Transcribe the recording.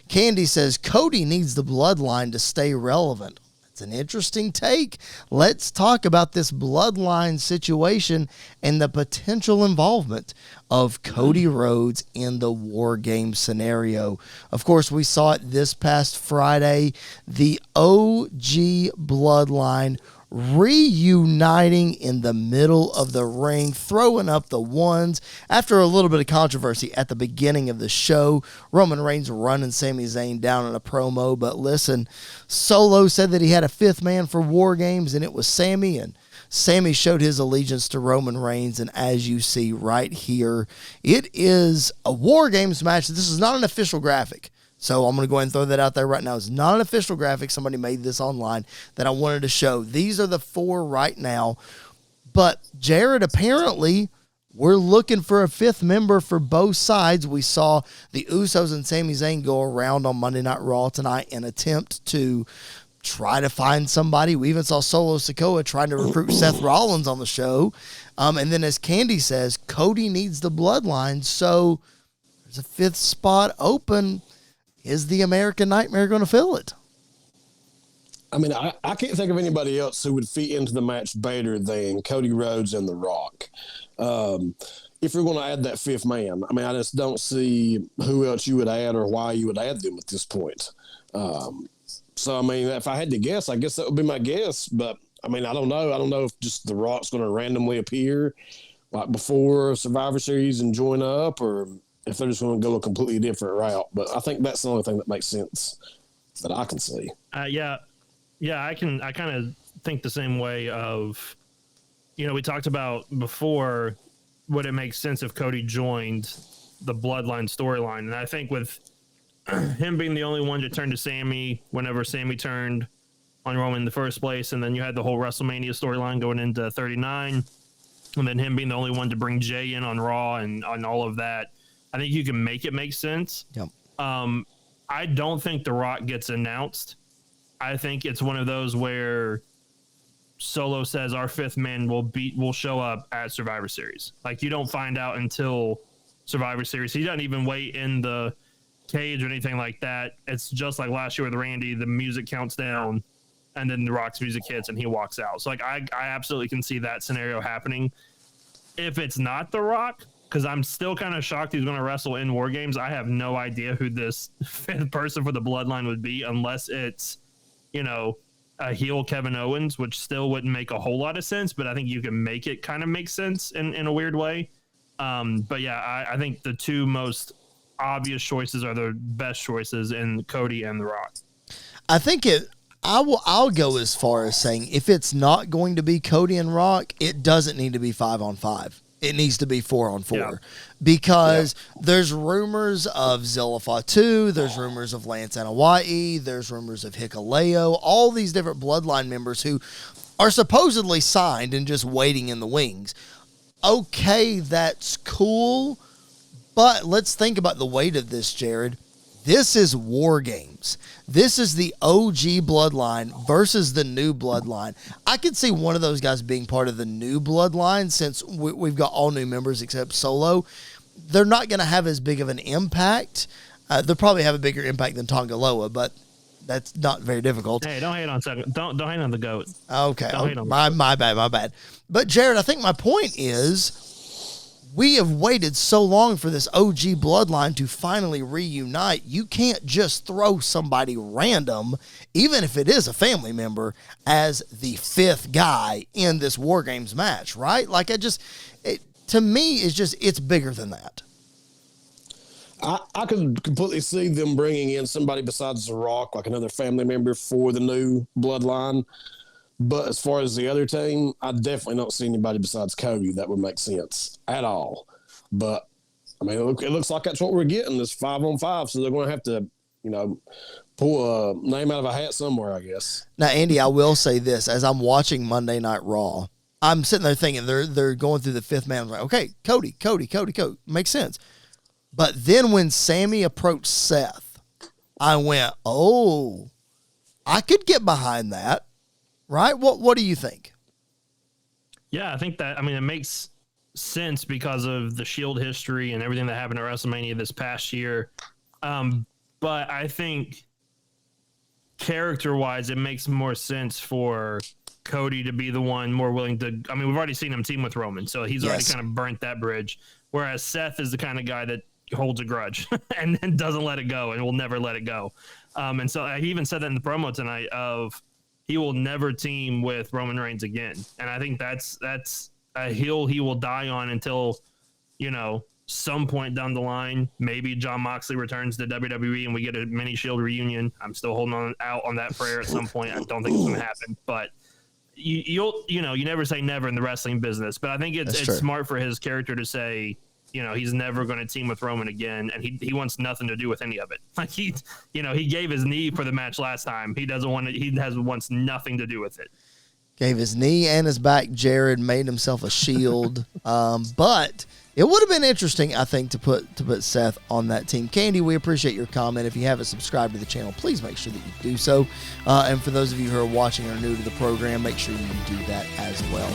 Candy says Cody needs the bloodline to stay relevant. It's an interesting take. Let's talk about this bloodline situation and the potential involvement of Cody Rhodes in the War Games scenario. Of course, we saw it this past Friday. The OG bloodline reuniting in the middle of the ring, throwing up the ones after a little bit of controversy at the beginning of the show. Roman Reigns running Sami Zayn down in a promo, but listen, Solo said that he had a fifth man for War Games, and it was Sami, and Sami showed his allegiance to Roman Reigns, and as you see right here, it is a War Games match. This is not an official graphic. So I'm going to go ahead and throw that out there right now. It's not an official graphic. Somebody made this online that I wanted to show. These are the four right now. But, Jared, apparently we're looking for a fifth member for both sides. We saw the Usos and Sami Zayn go around on Monday Night Raw tonight and attempt to try to find somebody. We even saw Solo Sikoa trying to recruit Seth Rollins on the show. And then as Candy says, Cody needs the bloodline. So there's a fifth spot open. Is the American Nightmare going to fill it? I mean, I can't think of anybody else who would fit into the match better than Cody Rhodes and The Rock. If you're going to add that fifth man, I mean, I just don't see who else you would add or why you would add them at this point. So, I mean, if I had to guess, I guess that would be my guess. But, I mean, I don't know. I don't know if just The Rock's going to randomly appear like before Survivor Series and join up, or if they're just going to go a completely different route. But I think that's the only thing that makes sense that I can see. Yeah, I kind of think the same way of, we talked about before, would it make sense if Cody joined the Bloodline storyline? And I think with him being the only one to turn to Sami whenever Sami turned on Roman in the first place, and then you had the whole WrestleMania storyline going into 39, and then him being the only one to bring Jay in on Raw and on all of that, I think you can make it make sense. Yep. I don't think The Rock gets announced. I think it's one of those where Solo says our fifth man will show up at Survivor Series. Like, you don't find out until Survivor Series. He doesn't even wait in the cage or anything like that. It's just like last year with Randy, the music counts down and then The Rock's music hits and he walks out. So like I absolutely can see that scenario happening. If it's not The Rock, because I'm still kind of shocked he's going to wrestle in War Games. I have no idea who this fifth person for the Bloodline would be unless it's, a heel Kevin Owens, which still wouldn't make a whole lot of sense, but I think you can make it kind of make sense in a weird way. But yeah, I think the two most obvious choices are the best choices in Cody and The Rock. I think I'll go as far as saying if it's not going to be Cody and Rock, it doesn't need to be 5-on-5. It needs to be 4-on-4 because there's rumors of Zilla Fatu, there's rumors of Lance Anoa'i, there's rumors of Hikuleo, all these different Bloodline members who are supposedly signed and just waiting in the wings. Okay, that's cool, but let's think about the weight of this, Jared. This is War Games. This is the OG Bloodline versus the new Bloodline. I could see one of those guys being part of the new Bloodline since we've got all new members except Solo. They're not going to have as big of an impact. They'll probably have a bigger impact than Tonga Loa, but that's not very difficult. Hey, don't hate on second. Don't hate on the GOAT. Okay, my bad. But Jared, I think my point is, we have waited so long for this OG Bloodline to finally reunite. You can't just throw somebody random, even if it is a family member, as the fifth guy in this War Games match, right? Like, to me, it's bigger than that. I could completely see them bringing in somebody besides The Rock, like another family member for the new Bloodline. But as far as the other team, I definitely don't see anybody besides Cody that would make sense at all. But, I mean, it looks like that's what we're getting, this 5-on-5. So they're going to have to, pull a name out of a hat somewhere, I guess. Now, Andy, I will say this. As I'm watching Monday Night Raw, I'm sitting there thinking they're going through the fifth man. I'm like, okay, Cody. Makes sense. But then when Sami approached Seth, I went, oh, I could get behind that. Right? What do you think? Yeah, I think that, it makes sense because of the Shield history and everything that happened at WrestleMania this past year. But I think character-wise, it makes more sense for Cody to be the one more willing to. I mean, we've already seen him team with Roman, so he's already kind of burnt that bridge. Whereas Seth is the kind of guy that holds a grudge and then doesn't let it go and will never let it go. And so he even said that in the promo tonight of he will never team with Roman Reigns again. And I think that's a hill he will die on until, some point down the line, maybe Jon Moxley returns to WWE and we get a mini Shield reunion. I'm still holding out on that prayer at some point. I don't think it's going to happen, but you never say never in the wrestling business. But I think it's smart for his character to say, he's never going to team with Roman again, and he wants nothing to do with any of it. Like he gave his knee for the match last time. He doesn't want to. Wants nothing to do with it. Gave his knee and his back. Jared made himself a shield, but it would have been interesting, I think, to put Seth on that team. Candy, we appreciate your comment. If you haven't subscribed to the channel, please make sure that you do so. And for those of you who are watching or new to the program, make sure you do that as well.